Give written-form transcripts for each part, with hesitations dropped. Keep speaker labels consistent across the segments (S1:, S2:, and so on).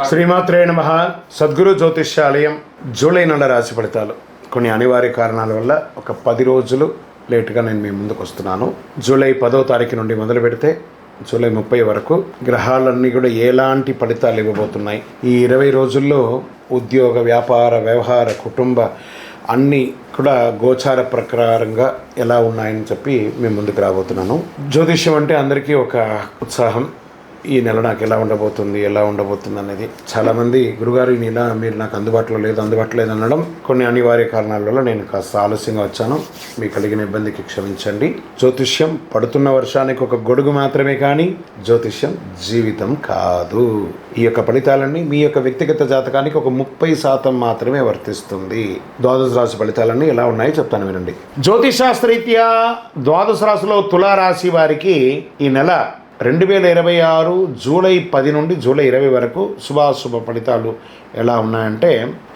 S1: శ్రీమాత్రే నమః. సద్గురు జ్యోతిష్యాలయం జూలై నెల రాశి ఫలితాలు. కొన్ని అనివార్య కారణాల వల్ల ఒక 10 రోజులు లేటుగా నేను మీ ముందుకు వస్తున్నాను. జూలై 10వ తారీఖు నుండి మొదలు పెడితే జూలై 30 వరకు గ్రహాలన్నీ కూడా ఎలాంటి ఫలితాలు ఇవ్వబోతున్నాయి, ఈ 20 రోజుల్లో ఉద్యోగ, వ్యాపార, వ్యవహార, కుటుంబ అన్నీ కూడా గోచార ప్రకారంగా ఎలా ఉన్నాయని చెప్పి మేము ముందుకు రాబోతున్నాను. జ్యోతిష్యం అంటే అందరికీ ఒక ఉత్సాహం. ఈ నెల నాకు ఎలా ఉండబోతుంది అనేది చాలామంది గురుగారు ఈ నెల మీరు నాకు అందుబాటులో లేదు అనడం కొన్ని అనివార్య కారణాల వల్ల నేను కాస్త ఆలస్యంగా వచ్చాను. మీకు కలిగిన ఇబ్బందికి క్షమించండి. జ్యోతిష్యం పడుతున్న వర్షానికి ఒక గొడుగు మాత్రమే కానీ జ్యోతిష్యం జీవితం కాదు. ఈ యొక్క ఫలితాలన్నీ మీ యొక్క వ్యక్తిగత జాతకానికి ఒక 30% మాత్రమే వర్తిస్తుంది. ద్వాదశ రాశి ఫలితాలన్నీ ఎలా ఉన్నాయో చెప్తాను, వినండి. జ్యోతిషాస్త్రరీత్యా ద్వాదశ రాశిలో తులారాశి వారికి ఈ నెల 2026 జూలై 10 నుండి జూలై 20 వరకు శుభాశుభ ఫలితాలు ఎలా ఉన్నాయంటే,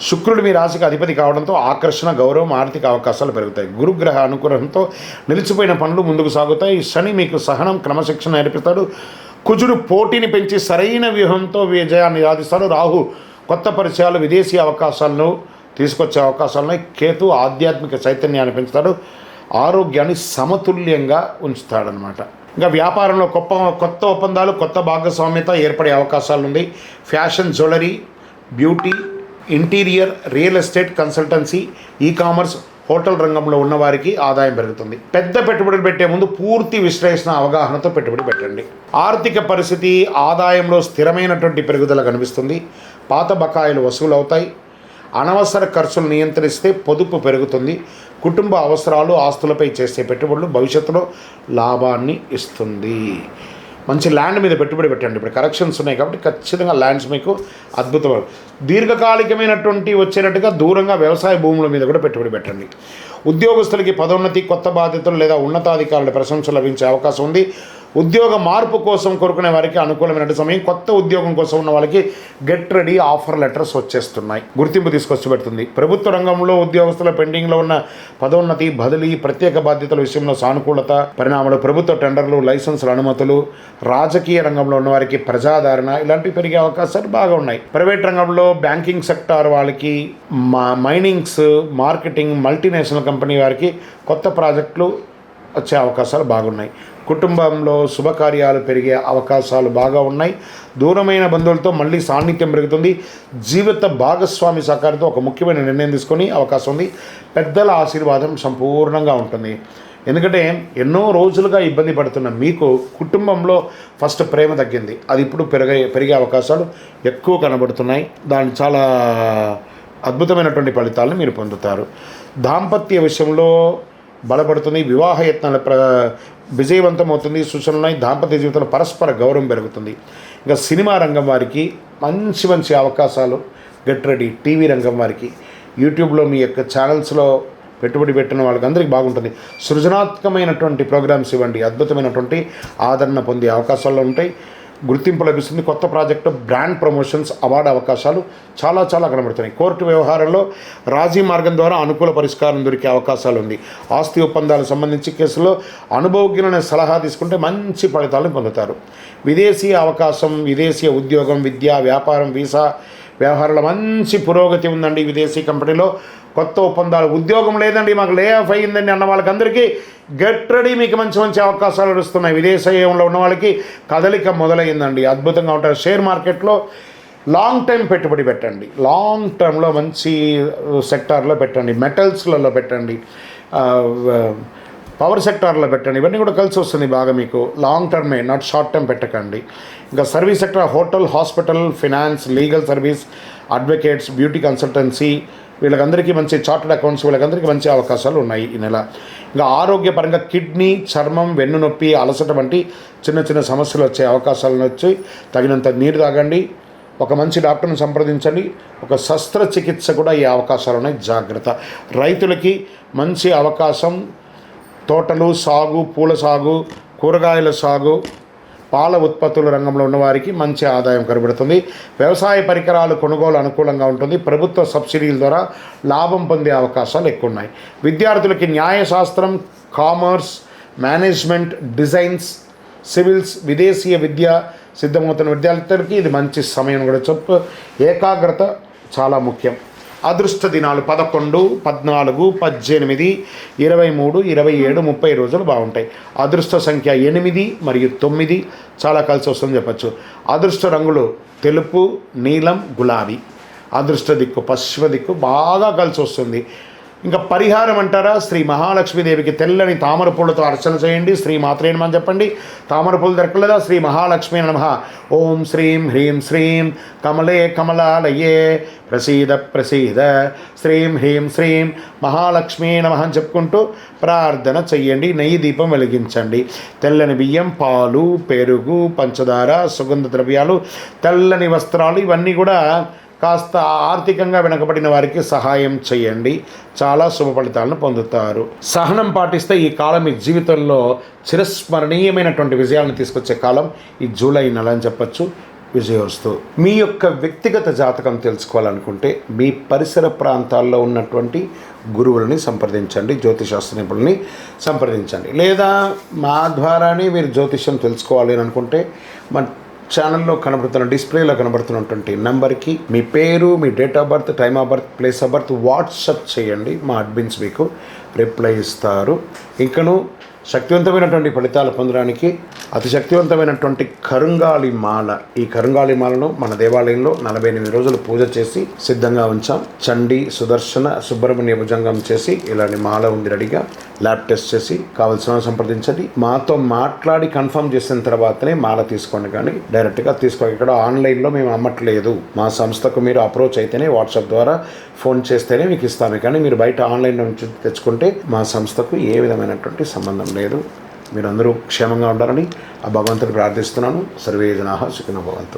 S1: శుక్రుడు మీ రాశికి అధిపతి కావడంతో ఆకర్షణ, గౌరవం, ఆర్థిక అవకాశాలు పెరుగుతాయి. గురుగ్రహ అనుగ్రహంతో నిలిచిపోయిన పనులు ముందుకు సాగుతాయి. శని మీకు సహనం, క్రమశిక్షణ నేర్పిస్తాడు. కుజుడు పోటీని పెంచి సరైన వ్యూహంతో విజయాన్ని సాధిస్తాడు. రాహు కొత్త పరిచయాలు, విదేశీ అవకాశాలను తీసుకొచ్చే అవకాశాలను, కేతు ఆధ్యాత్మిక చైతన్యాన్ని పెంచుతాడు. ఆరోగ్యాన్ని సమతుల్యంగా ఉంచుతాడనమాట. ఇంకా వ్యాపారంలో కొత్త ఒప్పందాలు, కొత్త భాగస్వామ్యత ఏర్పడే అవకాశాలు ఉంది. Fashion, jewellery, beauty, interior, real estate, consultancy, e-commerce, hotel రంగంలో ఉన్నవారికి ఆదాయం పెరుగుతుంది. పెద్ద పెట్టుబడులు పెట్టే ముందు పూర్తి విశ్లేషణ, అవగాహనతో పెట్టుబడి పెట్టండి. ఆర్థిక పరిస్థితి, ఆదాయంలో స్థిరమైనటువంటి పెరుగుదల కనిపిస్తుంది. పాత బకాయిలు వసూలు అవుతాయి. అనవసర ఖర్చులు నియంత్రిస్తే పొదుపు పెరుగుతుంది. కుటుంబ అవసరాలు, ఆస్తులపై చేసే పెట్టుబడులు భవిష్యత్తులో లాభాన్ని ఇస్తుంది. మంచి ల్యాండ్ మీద పెట్టుబడి పెట్టండి. ఇప్పుడు కరెక్షన్స్ ఉన్నాయి కాబట్టి ఖచ్చితంగా ల్యాండ్స్ మీకు అద్భుతమైన దీర్ఘకాలికమైనటువంటి వచ్చేటట్టుగా దూరంగా వ్యవసాయ భూముల మీద కూడా పెట్టుబడి పెట్టండి. ఉద్యోగస్తులకి పదోన్నతి, కొత్త బాధ్యతలు లేదా ఉన్నతాధికారుల ప్రశంసలు లభించే అవకాశం ఉంది. ఉద్యోగ మార్పు కోసం కోరుకునే వారికి అనుకూలమైన సమయం. కొత్త ఉద్యోగం కోసం ఉన్న వాళ్ళకి గెట్ రెడీ ఆఫర్ లెటర్స్ వచ్చేస్తున్నాయి. గుర్తింపు తీసుకొచ్చి పెడుతుంది. ప్రభుత్వ రంగంలో ఉద్యోగస్తుల పెండింగ్లో ఉన్న పదోన్నతి, బదిలీ, ప్రత్యేక బాధ్యతల విషయంలో సానుకూలత పరిణామాలు, ప్రభుత్వ టెండర్లు, లైసెన్సుల అనుమతులు, రాజకీయ రంగంలో ఉన్న వారికి ప్రజాదరణ ఇలాంటివి పెరిగే అవకాశాలు బాగా ఉన్నాయి. ప్రైవేట్ రంగంలో బ్యాంకింగ్ సెక్టార్ వాళ్ళకి, మైనింగ్స్, మార్కెటింగ్, మల్టీనేషనల్ కంపెనీ వారికి కొత్త ప్రాజెక్టులు వచ్చే అవకాశాలు బాగున్నాయి. కుటుంబంలో శుభకార్యాలు పెరిగే అవకాశాలు బాగా ఉన్నాయి. దూరమైన బంధువులతో మళ్ళీ సాన్నిధ్యం పెరుగుతుంది. జీవిత భాగస్వామి సహకారంతో ఒక ముఖ్యమైన నిర్ణయం తీసుకొని అవకాశం ఉంది. పెద్దల ఆశీర్వాదం సంపూర్ణంగా ఉంటుంది. ఎందుకంటే ఎన్నో రోజులుగా ఇబ్బంది పడుతున్న మీకు కుటుంబంలో ఫస్ట్ ప్రేమ తగ్గింది, అది ఇప్పుడు పెరిగే అవకాశాలు ఎక్కువ కనబడుతున్నాయి. దాని చాలా అద్భుతమైనటువంటి ఫలితాలను మీరు పొందుతారు. దాంపత్య విషయంలో బలపడుతుంది. వివాహ యత్నాలు విజయవంతమవుతుంది. సూచనలు దాంపత్య జీవితంలో పరస్పర గౌరవం పెరుగుతుంది. ఇంకా సినిమా రంగం వారికి మంచి అవకాశాలు గెట్ రెడీ. టీవీ రంగం వారికి యూట్యూబ్లో మీ యొక్క ఛానల్స్లో పెట్టుబడి పెట్టిన వాళ్ళకి అందరికీ బాగుంటుంది. సృజనాత్మకమైనటువంటి ప్రోగ్రామ్స్ ఇవ్వండి. అద్భుతమైనటువంటి ఆదరణ పొందే అవకాశాలు ఉంటాయి. గుర్తింపు లభిస్తుంది. కొత్త ప్రాజెక్టు, బ్రాండ్ ప్రమోషన్స్, అవార్డు అవకాశాలు చాలా కనబడుతున్నాయి. కోర్టు వ్యవహారంలో రాజీ మార్గం ద్వారా అనుకూల పరిష్కారం దొరికే అవకాశాలు ఉంది. ఆస్తి ఒప్పందాలకు సంబంధించి కేసులో అనుభవజ్ఞులైన సలహా తీసుకుంటే మంచి ఫలితాలను పొందుతారు. విదేశీ అవకాశం, విదేశీ ఉద్యోగం, విద్య, వ్యాపారం, వీసా వ్యవహారాల్లో మంచి పురోగతి ఉందండి. విదేశీ కంపెనీలో కొత్త ఒప్పందాలు, ఉద్యోగం లేదండి మాకు లే ఆఫ్ అయ్యిందండి అన్న వాళ్ళకందరికీ గెట్ రెడీ, మీకు మంచి అవకాశాలు వస్తున్నాయి. విదేశీయంలో ఉన్న వాళ్ళకి కదలిక మొదలైందండి. అద్భుతంగా ఉంటారు. షేర్ మార్కెట్లో లాంగ్ టైం పెట్టుబడి పెట్టండి. లాంగ్ టర్మ్లో మంచి సెక్టార్లో పెట్టండి. మెటల్స్లలో పెట్టండి, పవర్ సెక్టార్లో పెట్టండి. ఇవన్నీ కూడా కలిసి వస్తుంది బాగా మీకు. లాంగ్ టర్మే, నాట్ షార్ట్ టర్మ్ పెట్టకండి. ఇంకా service sector, hotel, hospital, finance, legal service, advocates, beauty consultancy వీళ్ళకందరికీ మంచి, చార్టెడ్ అకౌంట్స్ వీళ్ళకందరికీ మంచి అవకాశాలు ఉన్నాయి ఈ నెల. ఇంకా ఆరోగ్యపరంగా కిడ్నీ, చర్మం, వెన్నునొప్పి, అలసట వంటి చిన్న సమస్యలు వచ్చే అవకాశాలను వచ్చి తగినంత నీరు తాగండి. ఒక మంచి డాక్టర్ని సంప్రదించండి. ఒక శస్త్రచికిత్స కూడా ఈ అవకాశాలు ఉన్నాయి, జాగ్రత్త. రైతులకి మంచి అవకాశం. తోటలు సాగు, పూల సాగు, కూరగాయల సాగు, పాల ఉత్పత్తుల రంగంలో ఉన్నవారికి మంచి ఆదాయం కనబడుతుంది. వ్యవసాయ పరికరాలు కొనుగోలు అనుకూలంగా ఉంటుంది. ప్రభుత్వ సబ్సిడీల ద్వారా లాభం పొందే అవకాశాలు ఎక్కువ ఉన్నాయి. విద్యార్థులకి న్యాయశాస్త్రం, కామర్స్, మేనేజ్మెంట్, డిజైన్స్, సివిల్స్, విదేశీయ విద్య, సిద్ధమవుతున్న విద్యార్థులకి ఇది మంచి సమయం కూడా చెప్పు. ఏకాగ్రత చాలా ముఖ్యం. అదృష్ట దినాలు 11, 14, 18, 23, 27, 30 రోజులు బాగుంటాయి. అదృష్ట సంఖ్య 8 మరియు 9 చాలా కలిసి వస్తుందని చెప్పచ్చు. అదృష్ట రంగులు తెలుపు, నీలం, గులాబీ. అదృష్ట దిక్కు పశ్చిమ దిక్కు బాగా కలిసి వస్తుంది. ఇంకా పరిహారం అంటారా, శ్రీ మహాలక్ష్మీదేవికి తెల్లని తామర పూలతో అర్చన చేయండి. శ్రీ మాత్రే నమః అని చెప్పండి. తామర పూలు దొరకలేదా, శ్రీ మహాలక్ష్మీ నమః. ఓం శ్రీం హ్రీం శ్రీం కమలే కమలాలయే ప్రసీద ప్రసీద శ్రీం హ్రీం శ్రీం మహాలక్ష్మీ నమః అని చెప్పుకుంటూ ప్రార్థన చెయ్యండి. నెయ్యి దీపం వెలిగించండి. తెల్లని బియ్యం, పాలు, పెరుగు, పంచదార, సుగంధ ద్రవ్యాలు, తెల్లని వస్త్రాలు ఇవన్నీ కూడా కాస్త ఆర్థికంగా వెనకబడిన వారికి సహాయం చేయండి. చాలా శుభ ఫలితాలను పొందుతారు. సహనం పాటిస్తే ఈ కాలం మీ జీవితంలో చిరస్మరణీయమైనటువంటి విజయాలను తీసుకొచ్చే కాలం ఈ జూలై నెల అని చెప్పచ్చు. విజయోస్తు. మీ యొక్క వ్యక్తిగత జాతకం తెలుసుకోవాలనుకుంటే మీ పరిసర ప్రాంతాల్లో ఉన్నటువంటి గురువులని సంప్రదించండి, జ్యోతిశాస్త్ర నిపుణుల్ని సంప్రదించండి. లేదా మా ద్వారానే మీరు జ్యోతిష్యం తెలుసుకోవాలి అని అనుకుంటే మా ఛానల్లో కనబడుతున్న డిస్ప్లేలో కనబడుతున్నటువంటి నెంబర్కి మీ పేరు, మీ date of birth, time of birth, place of birth WhatsApp చేయండి. మా అడ్మిన్స్ మీకు రిప్లై ఇస్తారు. ఇంకను శక్తివంతమైనటువంటి ఫలితాలు పొందడానికి అతి శక్తివంతమైనటువంటి కరుంగాళి మాల, ఈ కరుంగాళి మాలను మన దేవాలయంలో 48 రోజులు పూజ చేసి సిద్ధంగా ఉంచాం. చండీ, సుదర్శన, సుబ్రహ్మణ్య భుజంగం చేసి ఇలాంటి మాల ఉంది రెడీగా. ల్యాబ్ టెస్ట్ చేసి కావాల్సిన సంప్రదించండి. మాతో మాట్లాడి కన్ఫర్మ్ చేసిన తర్వాతనే మాల తీసుకోండి, కానీ డైరెక్ట్గా తీసుకోండి. ఇక్కడ ఆన్లైన్లో మేము అమ్మట్లేదు. మా సంస్థకు మీరు అప్రోచ్ అయితేనే, వాట్సాప్ ద్వారా ఫోన్ చేస్తేనే మీకు ఇస్తాము. కానీ మీరు బయట ఆన్లైన్ నుంచి తెచ్చుకుంటే మా సంస్థకు ఏ విధమైనటువంటి సంబంధం లేదు. మీరందరూ క్షేమంగా ఉండాలని ఆ భగవంతుని ప్రార్థిస్తున్నాను. సర్వే జనాః సుఖినో భవంతు.